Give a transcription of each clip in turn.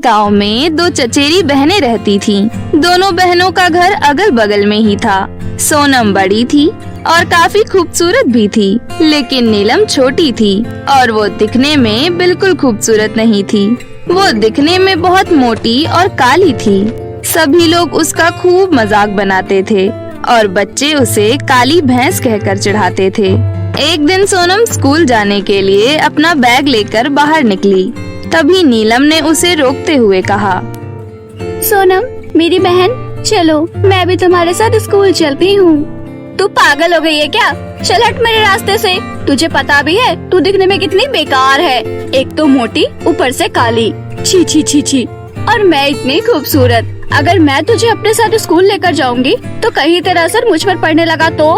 गांव में दो चचेरी बहनें रहती थीं। दोनों बहनों का घर अगल बगल में ही था। सोनम बड़ी थी और काफी खूबसूरत भी थी, लेकिन नीलम छोटी थी और वो दिखने में बिल्कुल खूबसूरत नहीं थी। वो दिखने में बहुत मोटी और काली थी। सभी लोग उसका खूब मजाक बनाते थे और बच्चे उसे काली भैंस कहकर चिढ़ाते थे। एक दिन सोनम स्कूल जाने के लिए अपना बैग लेकर बाहर निकली। तभी नीलम ने उसे रोकते हुए कहा, सोनम मेरी बहन, चलो मैं भी तुम्हारे साथ स्कूल चलती हूँ। तू पागल हो गई है क्या? चल हट मेरे रास्ते से। तुझे पता भी है तू दिखने में कितनी बेकार है। एक तो मोटी, ऊपर से काली, छी छी छी छी। और मैं इतनी खूबसूरत। अगर मैं तुझे अपने साथ स्कूल लेकर जाऊंगी तो कहीं तेरा असर मुझ पर पड़ने लगा तो?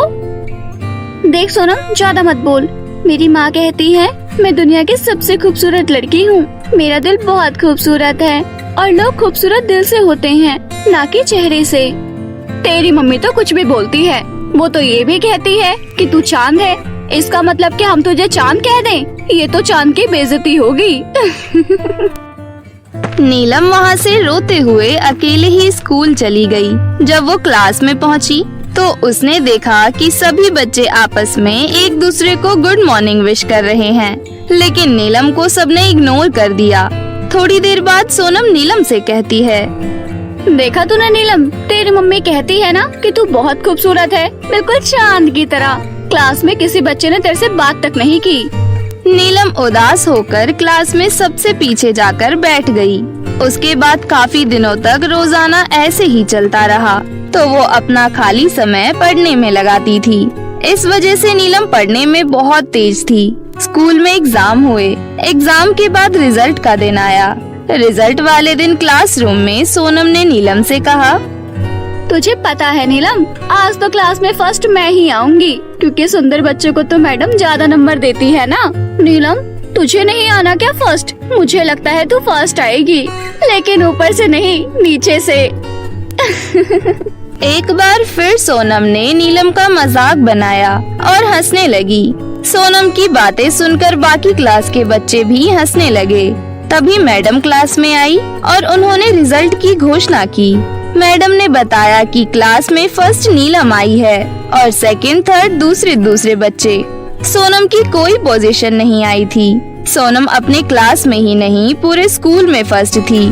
देख सोनम, ज्यादा मत बोल। मेरी माँ कहती है मैं दुनिया की सबसे खूबसूरत लड़की हूँ। मेरा दिल बहुत खूबसूरत है और लोग खूबसूरत दिल से होते हैं, ना कि चेहरे से। तेरी मम्मी तो कुछ भी बोलती है। वो तो ये भी कहती है कि तू चांद है। इसका मतलब कि हम तुझे चांद कह दें? ये तो चांद की बेइज्जती होगी। नीलम वहाँ से रोते हुए अकेले ही स्कूल चली गई। जब वो क्लास में पहुँची तो उसने देखा कि सभी बच्चे आपस में एक दूसरे को गुड मॉर्निंग विश कर रहे हैं, लेकिन नीलम को सबने इग्नोर कर दिया। थोड़ी देर बाद सोनम नीलम से कहती है, देखा तूने नीलम, तेरी मम्मी कहती है ना कि तू बहुत खूबसूरत है, बिल्कुल चांद की तरह। क्लास में किसी बच्चे ने तेरे से बात तक नहीं की। नीलम उदास होकर क्लास में सबसे पीछे जाकर बैठ गई। उसके बाद काफी दिनों तक रोजाना ऐसे ही चलता रहा, तो वो अपना खाली समय पढ़ने में लगाती थी। इस वजह से नीलम पढ़ने में बहुत तेज थी। स्कूल में एग्जाम हुए। एग्जाम के बाद रिजल्ट का दिन आया। रिजल्ट वाले दिन क्लासरूम में सोनम ने नीलम से कहा, तुझे पता है नीलम, आज तो क्लास में फर्स्ट मैं ही आऊंगी, क्योंकि सुंदर बच्चों को तो मैडम ज्यादा नंबर देती है ना। नीलम, तुझे नहीं आना क्या फर्स्ट? मुझे लगता है तू फर्स्ट आएगी, लेकिन ऊपर से नहीं, नीचे से। एक बार फिर सोनम ने नीलम का मजाक बनाया और हंसने लगी। सोनम की बातें सुनकर बाकी क्लास के बच्चे भी हंसने लगे। तभी मैडम क्लास में आई और उन्होंने रिजल्ट की घोषणा की। मैडम ने बताया कि क्लास में फर्स्ट नीलम आई है और सेकंड थर्ड दूसरे बच्चे। सोनम की कोई पोजीशन नहीं आई थी। सोनम अपने क्लास में ही नहीं, पूरे स्कूल में फर्स्ट थी।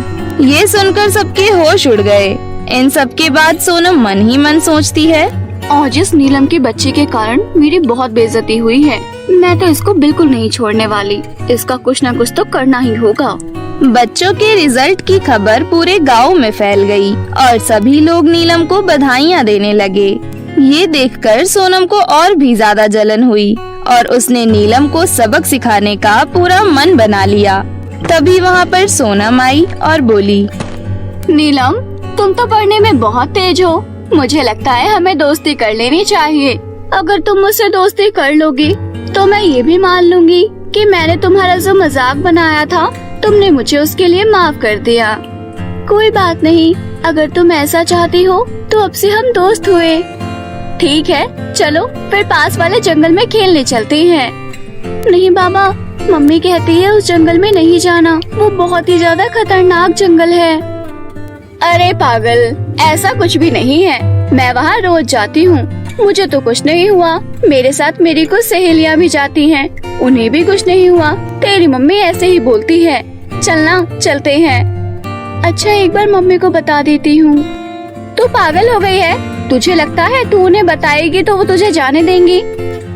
ये सुनकर सबके होश उड़ गए। इन सब के बाद सोनम मन ही मन सोचती है, आज इस नीलम के बच्चे के कारण मेरी बहुत बेइज्जती हुई है। मैं तो इसको बिल्कुल नहीं छोड़ने वाली। इसका कुछ न कुछ तो करना ही होगा। बच्चों के रिजल्ट की खबर पूरे गांव में फैल गई और सभी लोग नीलम को बधाइयाँ देने लगे। ये देखकर सोनम को और भी ज्यादा जलन हुई और उसने नीलम को सबक सिखाने का पूरा मन बना लिया। तभी वहाँ पर सोनम आई और बोली, नीलम, तुम तो पढ़ने में बहुत तेज हो। मुझे लगता है हमें दोस्ती कर लेनी चाहिए। अगर तुम मुझसे दोस्ती कर लोगी तो मैं ये भी मान लूंगी कि मैंने तुम्हारा जो मजाक बनाया था, तुमने मुझे उसके लिए माफ कर दिया। कोई बात नहीं, अगर तुम ऐसा चाहती हो तो अब से हम दोस्त हुए। ठीक है, चलो फिर पास वाले जंगल में खेलने चलते हैं। नहीं बाबा, मम्मी कहती है उस जंगल में नहीं जाना, वो बहुत ही ज्यादा खतरनाक जंगल है। अरे पागल, ऐसा कुछ भी नहीं है। मैं वहाँ रोज जाती हूँ, मुझे तो कुछ नहीं हुआ। मेरे साथ मेरी कुछ सहेलियाँ भी जाती हैं, उन्हें भी कुछ नहीं हुआ। तेरी मम्मी ऐसे ही बोलती है। चलना, चलते हैं। अच्छा, एक बार मम्मी को बता देती हूँ। तू पागल हो गई है? तुझे लगता है तू उन्हें बताएगी तो वो तुझे जाने देंगी?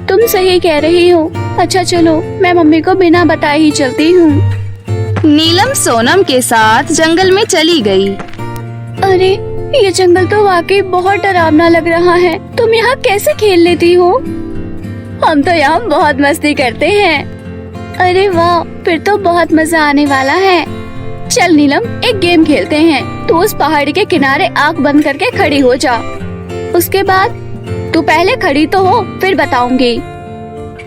तुम सही कह रही हो। अच्छा चलो, मैं मम्मी को बिना बताए ही चलती हूँ। नीलम सोनम के साथ जंगल में चली गई। अरे, ये जंगल तो वाकई बहुत डरावना लग रहा है। तुम यहाँ कैसे खेल लेती हो? हम तो यहाँ बहुत मस्ती करते हैं। अरे वाह, फिर तो बहुत मजा आने वाला है। चल नीलम, एक गेम खेलते हैं। तू उस पहाड़ी के किनारे आँख बंद करके खड़ी हो जा। उसके बाद तू पहले खड़ी तो हो, फिर बताऊंगी।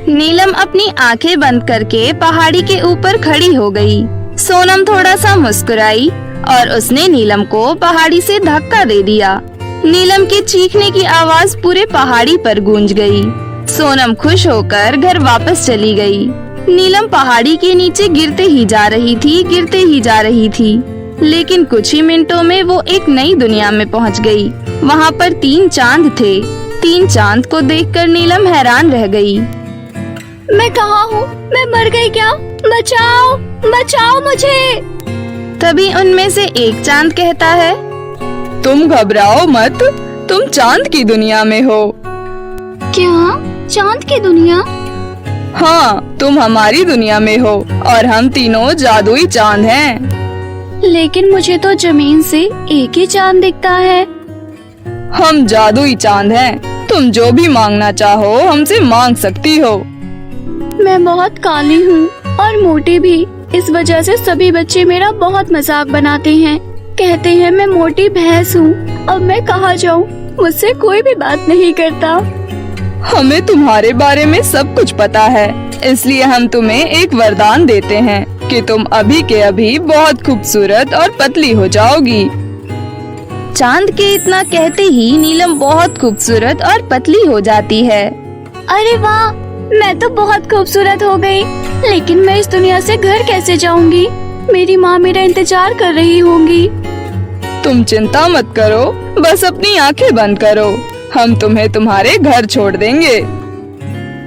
नीलम अपनी आंखें बंद करके पहाड़ी के ऊपर खड़ी हो गई। सोनम थोड़ा सा मुस्कुराई और उसने नीलम को पहाड़ी से धक्का दे दिया। नीलम के चीखने की आवाज पूरे पहाड़ी पर गूंज गई। सोनम खुश होकर घर वापस चली गई। नीलम पहाड़ी के नीचे गिरते ही जा रही थी। लेकिन कुछ ही मिनटों में वो एक नई दुनिया में पहुंच गई। वहाँ पर 3 चांद थे। 3 चांद को देखकर नीलम हैरान रह गई। मैं कहाँ हूँ? मैं मर गई क्या? बचाओ, बचाओ मुझे। तभी उनमें से एक चांद कहता है, तुम घबराओ मत, तुम चांद की दुनिया में हो। क्या? चांद की दुनिया? हाँ, तुम हमारी दुनिया में हो और हम तीनों जादुई चांद हैं। लेकिन मुझे तो जमीन से एक ही चांद दिखता है। हम जादुई चांद हैं। तुम जो भी मांगना चाहो हमसे मांग सकती हो। मैं बहुत काली हूँ और मोटी भी। इस वजह से सभी बच्चे मेरा बहुत मजाक बनाते हैं। कहते हैं मैं मोटी भैंस हूँ। अब मैं कहाँ जाऊँ? मुझसे कोई भी बात नहीं करता। हमें तुम्हारे बारे में सब कुछ पता है, इसलिए हम तुम्हें एक वरदान देते हैं कि तुम अभी के अभी बहुत खूबसूरत और पतली हो जाओगी। चांद के इतना कहते ही नीलम बहुत खूबसूरत और पतली हो जाती है। अरे वाह, मैं तो बहुत खूबसूरत हो गई। लेकिन मैं इस दुनिया से घर कैसे जाऊंगी? मेरी माँ मेरा इंतजार कर रही होंगी। तुम चिंता मत करो, बस अपनी आंखें बंद करो, हम तुम्हें तुम्हारे घर छोड़ देंगे।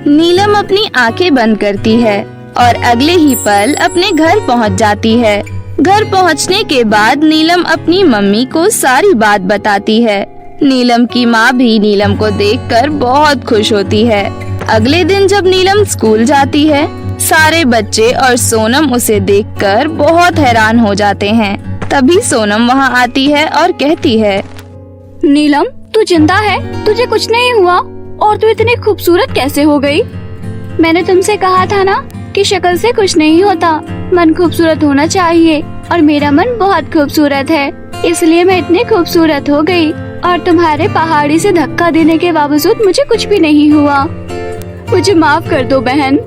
नीलम अपनी आंखें बंद करती है और अगले ही पल अपने घर पहुंच जाती है। घर पहुंचने के बाद नीलम अपनी मम्मी को सारी बात बताती है। नीलम की माँ भी नीलम को देखकर बहुत खुश होती है। अगले दिन जब नीलम स्कूल जाती है, सारे बच्चे और सोनम उसे देखकर बहुत हैरान हो जाते हैं। तभी सोनम वहाँ आती है और कहती है, नीलम, तू जिंदा है? तुझे कुछ नहीं हुआ? और तू इतनी खूबसूरत कैसे हो गई? मैंने तुमसे कहा था ना कि शक्ल से कुछ नहीं होता, मन खूबसूरत होना चाहिए। और मेरा मन बहुत खूबसूरत है, इसलिए मैं इतनी खूबसूरत हो गई। और तुम्हारे पहाड़ी से धक्का देने के बावजूद मुझे कुछ भी नहीं हुआ। मुझे माफ कर दो बहन,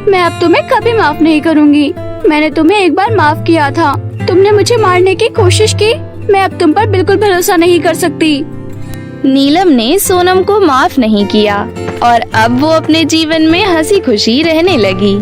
मैं अब तुम्हें कभी माफ नहीं करूँगी। मैंने तुम्हें एक बार माफ किया था, तुमने मुझे मारने की कोशिश की। मैं अब तुम पर बिल्कुल भरोसा नहीं कर सकती। नीलम ने सोनम को माफ नहीं किया और अब वो अपने जीवन में हंसी खुशी रहने लगी।